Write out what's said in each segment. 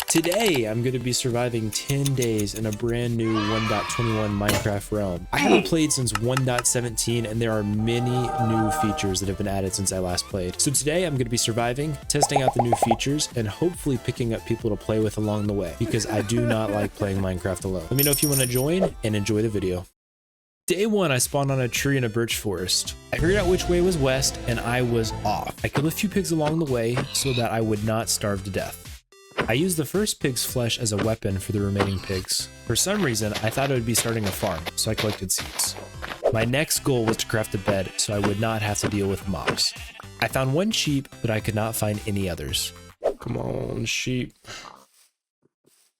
Today, I'm going to be surviving 10 days in a brand new 1.21 Minecraft realm. I haven't played since 1.17 and there are many new features that have been added since I last played. So today I'm going to be surviving, testing out the new features, and hopefully picking up people to play with along the way because I do not like playing Minecraft alone. Let me know if you want to join and enjoy the video. Day 1, I spawned on a tree in a birch forest. I figured out which way was west and I was off. I killed a few pigs along the way so that I would not starve to death. I used the first pig's flesh as a weapon for the remaining pigs. For some reason, I thought I would be starting a farm, so I collected seeds. My next goal was to craft a bed so I would not have to deal with mobs. I found one sheep, but I could not find any others. Come on, sheep. I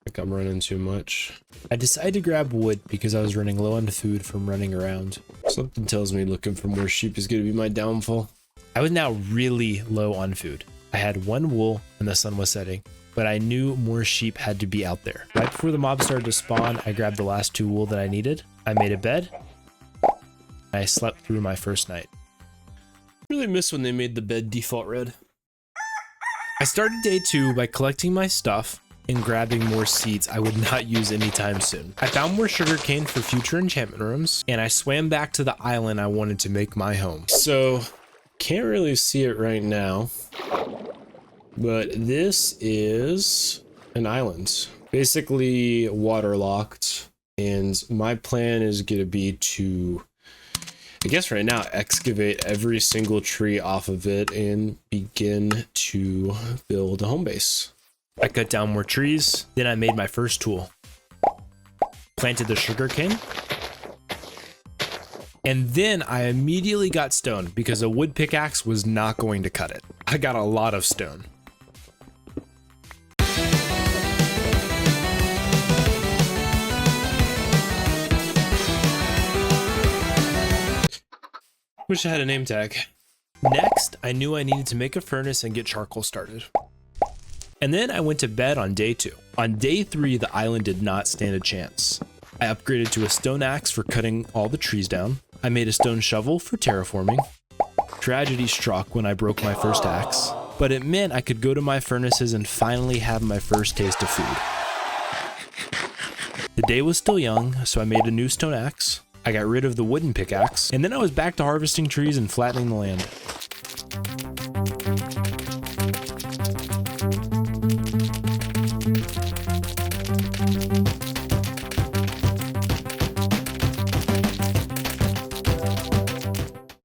think I'm running too much. I decided to grab wood because I was running low on food from running around. Something tells me looking for more sheep is going to be my downfall. I was now really low on food. I had one wool and the sun was setting, but I knew more sheep had to be out there. Right before the mob started to spawn, I grabbed the last 2 wool that I needed. I made a bed. And I slept through my first night. Really miss when they made the bed default red. I started day 2 by collecting my stuff and grabbing more seeds I would not use anytime soon. I found more sugarcane for future enchantment rooms, and I swam back to the island I wanted to make my home. So, can't really see it right now, but this is an island, basically waterlocked, and my plan is gonna be to, I guess right now, excavate every single tree off of it and begin to build a home base. I cut down more trees, then I made my first tool. Planted the sugarcane, and then I immediately got stone because a wood pickaxe was not going to cut it. I got a lot of stone. Wish I had a name tag. Next, I knew I needed to make a furnace and get charcoal started. And then I went to bed on day 2. On day 3, the island did not stand a chance. I upgraded to a stone axe for cutting all the trees down. I made a stone shovel for terraforming. Tragedy struck when I broke my first axe, but it meant I could go to my furnaces and finally have my first taste of food. The day was still young, so I made a new stone axe. I got rid of the wooden pickaxe, and then I was back to harvesting trees and flattening the land.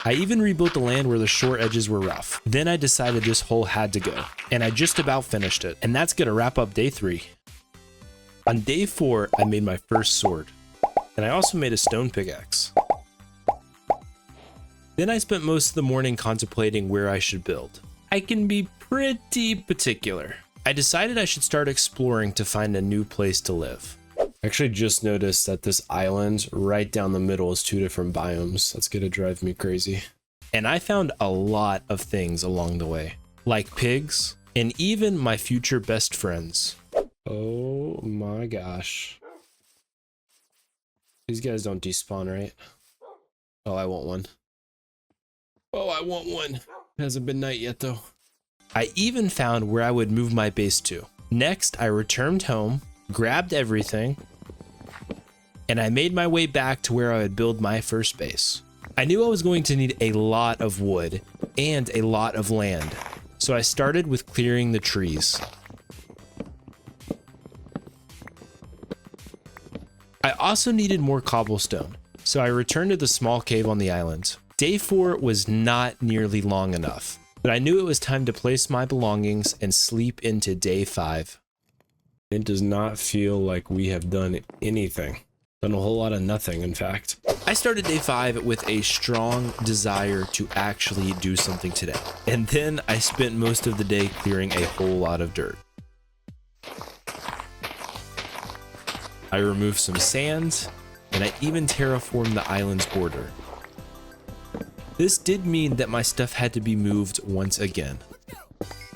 I even rebuilt the land where the short edges were rough. Then I decided this hole had to go, and I just about finished it. And that's gonna wrap up day 3. On day 4, I made my first sword, and I also made a stone pickaxe. Then I spent most of the morning contemplating where I should build. I can be pretty particular. I decided I should start exploring to find a new place to live. I actually just noticed that this island right down the middle is 2 different biomes. That's gonna drive me crazy. And I found a lot of things along the way, like pigs and even my future best friends. Oh my gosh. These guys don't despawn, right? Oh, I want one. Oh, I want one. It hasn't been night yet though. I even found where I would move my base to. Next, I returned home, grabbed everything, and I made my way back to where I would build my first base. I knew I was going to need a lot of wood and a lot of land, so I started with clearing the trees. I also needed more cobblestone, so I returned to the small cave on the island. Day 4 was not nearly long enough, but I knew it was time to place my belongings and sleep into day 5. It does not feel like we have done anything. Done a whole lot of nothing, in fact. I started day 5 with a strong desire to actually do something today. And then I spent most of the day clearing a whole lot of dirt. I removed some sand, and I even terraformed the island's border. This did mean that my stuff had to be moved once again.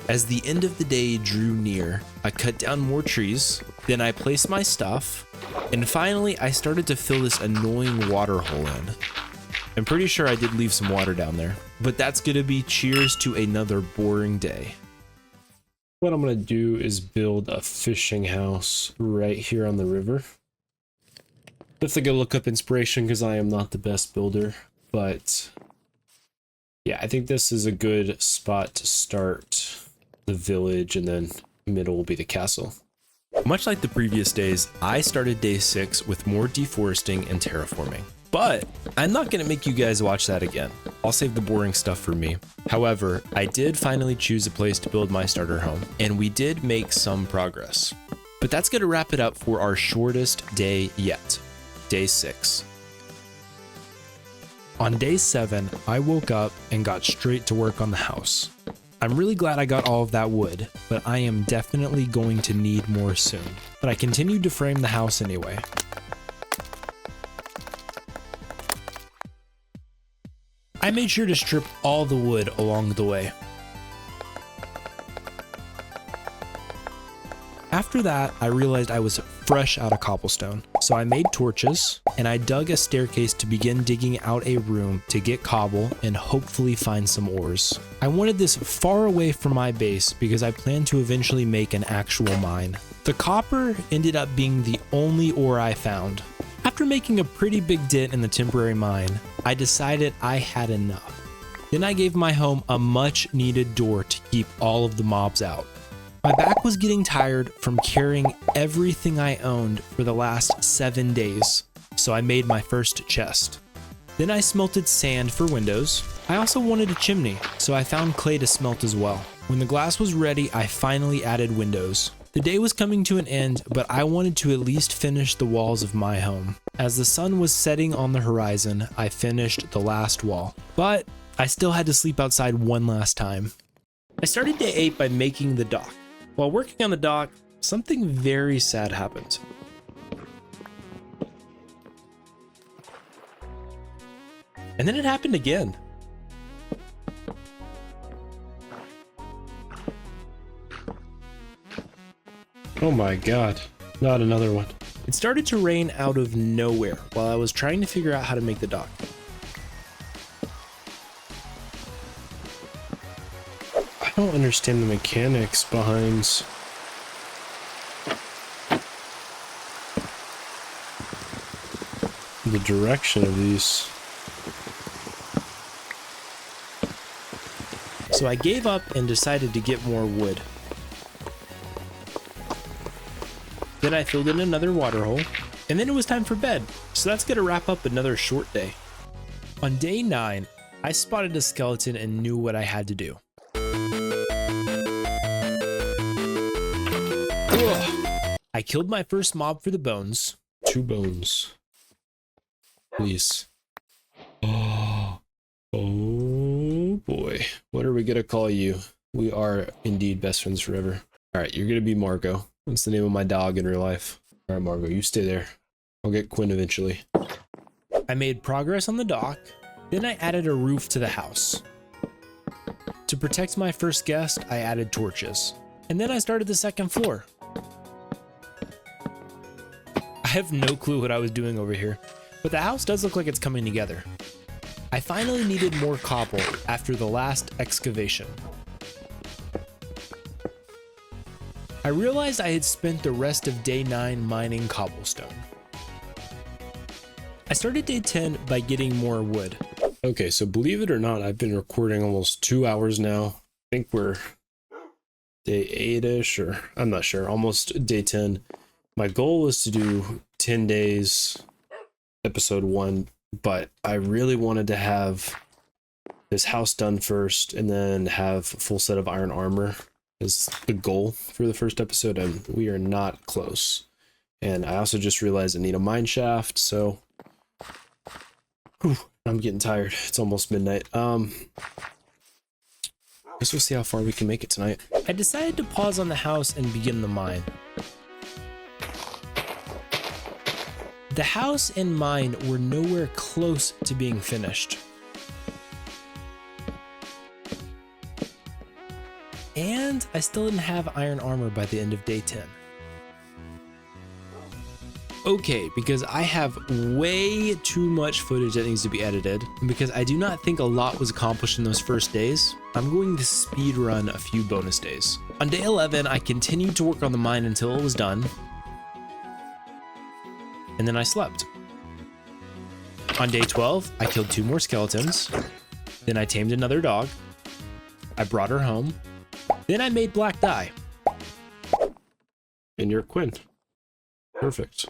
As the end of the day drew near, I cut down more trees, then I placed my stuff, and finally I started to fill this annoying water hole in. I'm pretty sure I did leave some water down there, but that's gonna be cheers to another boring day. What I'm going to do is build a fishing house right here on the river. Definitely go look up inspiration because I am not the best builder, but yeah, I think this is a good spot to start the village, and then middle will be the castle. Much like the previous days, I started day 6 with more deforesting and terraforming. But I'm not going to make you guys watch that again. I'll save the boring stuff for me. However, I did finally choose a place to build my starter home, and we did make some progress. But that's going to wrap it up for our shortest day yet, day 6. On day 7, I woke up and got straight to work on the house. I'm really glad I got all of that wood, but I am definitely going to need more soon. But I continued to frame the house anyway. I made sure to strip all the wood along the way. After that, I realized I was fresh out of cobblestone, so I made torches and I dug a staircase to begin digging out a room to get cobble and hopefully find some ores. I wanted this far away from my base because I planned to eventually make an actual mine. The copper ended up being the only ore I found. After making a pretty big dent in the temporary mine, I decided I had enough. Then I gave my home a much needed door to keep all of the mobs out. My back was getting tired from carrying everything I owned for the last 7 days, so I made my first chest. Then I smelted sand for windows. I also wanted a chimney, so I found clay to smelt as well. When the glass was ready, I finally added windows. The day was coming to an end, but I wanted to at least finish the walls of my home. As the sun was setting on the horizon, I finished the last wall, but I still had to sleep outside one last time. I started day 8 by making the dock. While working on the dock, something very sad happened. And then it happened again. Oh my god, not another one. It started to rain out of nowhere while I was trying to figure out how to make the dock. I don't understand the mechanics behind the direction of these. So I gave up and decided to get more wood. Then I filled in another water hole, and then it was time for bed. So that's gonna wrap up another short day. On day 9, I spotted a skeleton and knew what I had to do. Ugh. I killed my first mob for the bones. 2 bones. Please. Oh boy. What are we gonna call you? We are indeed best friends forever. Alright, you're gonna be Margot. That's the name of my dog in real life. Alright, Margot, you stay there. I'll get Quinn eventually. I made progress on the dock. Then I added a roof to the house. To protect my first guest, I added torches. And then I started the second floor. I have no clue what I was doing over here, but the house does look like it's coming together. I finally needed more cobble after the last excavation. I realized I had spent the rest of day 9 mining cobblestone. I started day 10 by getting more wood. Okay, so believe it or not, I've been recording almost 2 hours now. I think we're day 8-ish, or I'm not sure, almost day 10. My goal was to do 10 days, episode 1, but I really wanted to have this house done first and then have a full set of iron armor is the goal for the first episode, and we are not close. And I also just realized I need a mine shaft, so I'm getting tired. It's almost midnight. I guess we'll see how far we can make it tonight. I decided to pause on the house and begin the mine. The house and mine were nowhere close to being finished. And I still didn't have iron armor by the end of day 10. Okay, because I have way too much footage that needs to be edited, and because I do not think a lot was accomplished in those first days, I'm going to speed run a few bonus days. On day 11, I continued to work on the mine until it was done, and then I slept. On day 12, I killed 2 more skeletons, then I tamed another dog, I brought her home, then I made black dye. And you're Quinn. Perfect.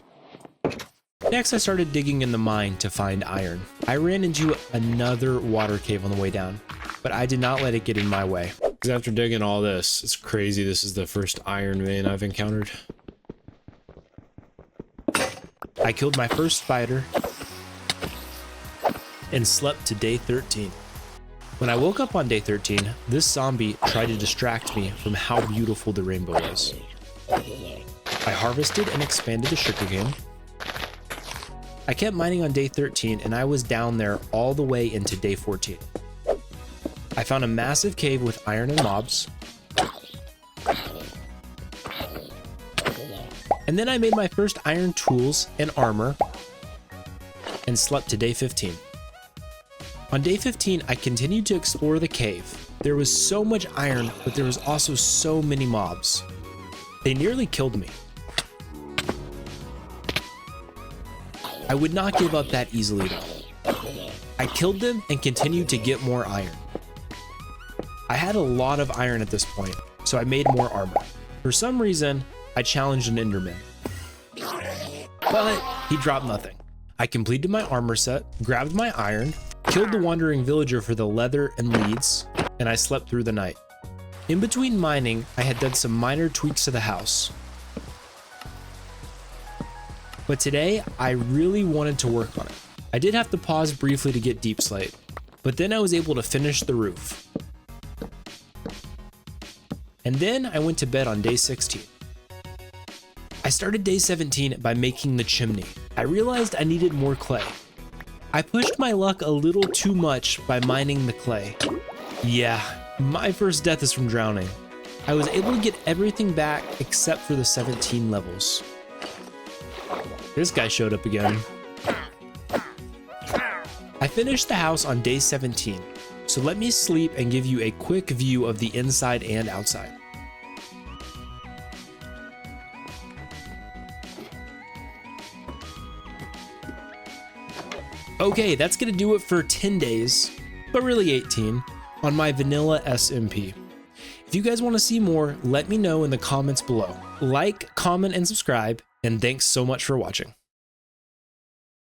Next, I started digging in the mine to find iron. I ran into another water cave on the way down, but I did not let it get in my way. Because after digging all this, it's crazy this is the first iron vein I've encountered. I killed my first spider and slept to day 13. When I woke up on day 13, this zombie tried to distract me from how beautiful the rainbow was. I harvested and expanded the sugarcane. I kept mining on day 13 and I was down there all the way into day 14. I found a massive cave with iron and mobs. And then I made my first iron tools and armor and slept to day 15. On day 15, I continued to explore the cave. There was so much iron, but there was also so many mobs. They nearly killed me. I would not give up that easily though. I killed them and continued to get more iron. I had a lot of iron at this point, so I made more armor. For some reason, I challenged an Enderman, but he dropped nothing. I completed my armor set, grabbed my iron, killed the wandering villager for the leather and leads, and I slept through the night. In between mining, I had done some minor tweaks to the house. But today, I really wanted to work on it. I did have to pause briefly to get deep slate, but then I was able to finish the roof. And then I went to bed on day 16. I started day 17 by making the chimney. I realized I needed more clay. I pushed my luck a little too much by mining the clay. Yeah, my first death is from drowning. I was able to get everything back except for the 17 levels. This guy showed up again. I finished the house on day 17, so let me sleep and give you a quick view of the inside and outside. Okay, that's gonna do it for 10 days, but really 18, on my vanilla SMP. If you guys wanna see more, let me know in the comments below. Like, comment, and subscribe, and thanks so much for watching.